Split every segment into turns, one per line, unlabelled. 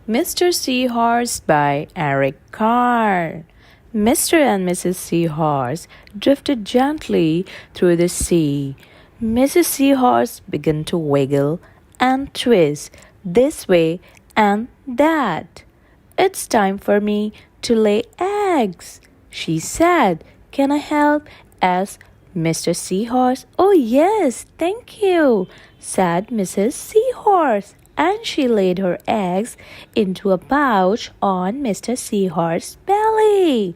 Mr. Seahorse by Eric Carle. Mr. and Mrs. Seahorse drifted gently through the sea. Mrs. Seahorse began to wiggle and twist this way and that. "It's time for me to lay eggs," she said. "Can I help?" asked Mr. Seahorse. "Oh, yes, thank you," said Mrs. Seahorse, and she laid her eggs into a pouch on Mr. Seahorse's belly.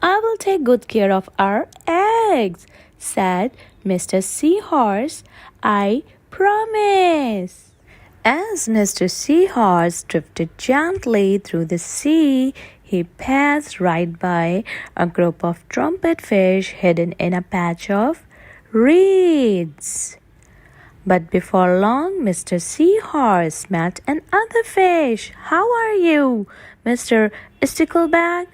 "I will take good care of our eggs," said Mr. Seahorse. "I promise." As Mr. Seahorse drifted gently through the sea, he passed right by a group of trumpet fish hidden in a patch of reeds. But before long, Mr. Seahorse met another fish. "How are you, Mr. Stickleback?"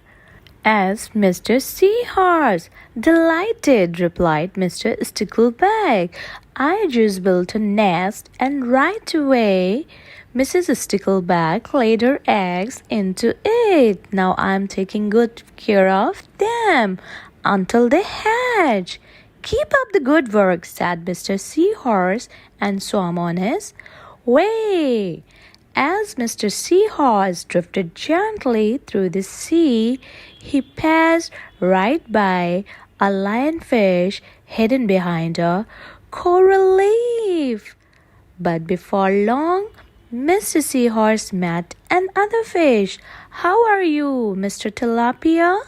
asked Mr. Seahorse. "Delighted," replied Mr. Stickleback. "I just built a nest and right away Mrs. Stickleback laid her eggs into it. Now I'm taking good care of them until they hatch." "Keep up the good work," said Mr. Seahorse, and swam on his way. As Mr. Seahorse drifted gently through the sea, he passed right by a lionfish hidden behind a coral reef. But before long, Mr. Seahorse met another fish. "How are you, Mr. Tilapia?"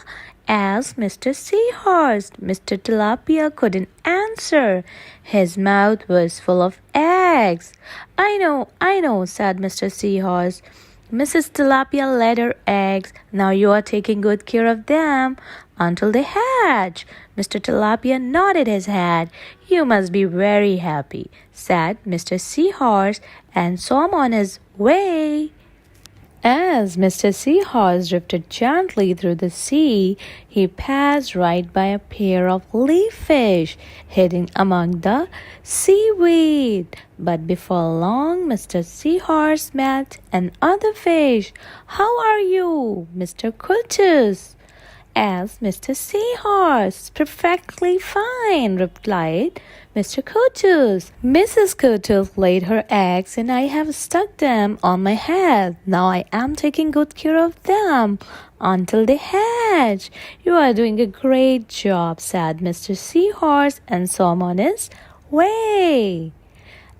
asked Mr. Seahorse. Mr. Tilapia couldn't answer. His mouth was full of eggs. I know," said Mr. Seahorse. "Mrs. Tilapia laid her eggs. Now you are taking good care of them until they hatch." Mr. Tilapia nodded his head. "You must be very happy," said Mr. Seahorse, and swam on his way. As Mr. Seahorse drifted gently through the sea, he passed right by a pair of leaf fish hidden among the seaweed. But before long, Mr. Seahorse met another fish. "How are you, Mr. Curtis?" asked Mr. Seahorse. "Perfectly fine," replied Mr. Curtis. "Mrs. Curtis laid her eggs and I have stuck them on my head. Now I am taking good care of them until they hatch." "You are doing a great job," said Mr. Seahorse, and swam on his way.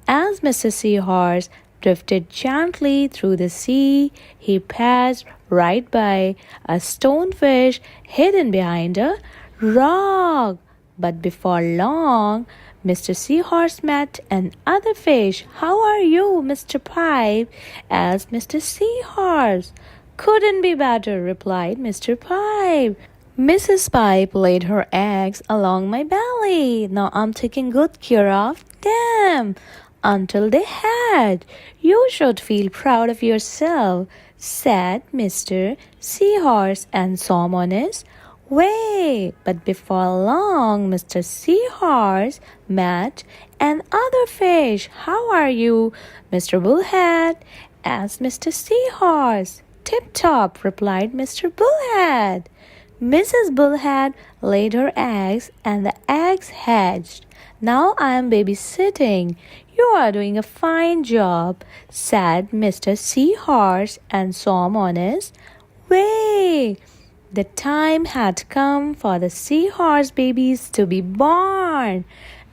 As Mr. Seahorse drifted gently through the sea, he passed right by a stonefish hidden behind a rock. But before long, Mr. Seahorse met another fish. "How are you, Mr. Pipe?" asked Mr. Seahorse. "Couldn't be better," replied Mr. Pipe. "Mrs. Pipe laid her eggs along my belly. Now I'm taking good care of them until they hatch." "You should feel proud of yourself," said Mr. Seahorse, and swam on his way. But before long, Mr. Seahorse met another fish. "How are you, Mr. Bullhead?" asked Mr. Seahorse. "Tip-top," replied Mr. Bullhead. Mrs. Bullhead laid her eggs and the eggs hatched. "Now I am babysitting." "You are doing a fine job," said Mr. Seahorse, and swam on his way. The time had come for the seahorse babies to be born.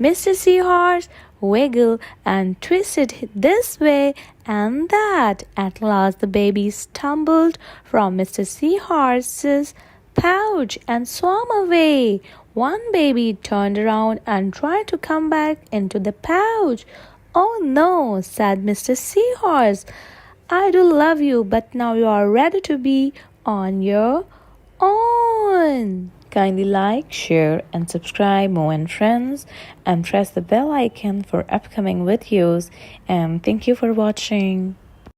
Mr. Seahorse wiggled and twisted this way and that. At last the babies tumbled from Mr. Seahorse's pouch and swam away. One baby turned around and tried to come back into the pouch. "Oh no," said Mr. Seahorse. "I do love you, but now you are ready to be on your own." Kindly like, share, and subscribe, Mo and friends, and press the bell icon for upcoming videos. And thank you for watching.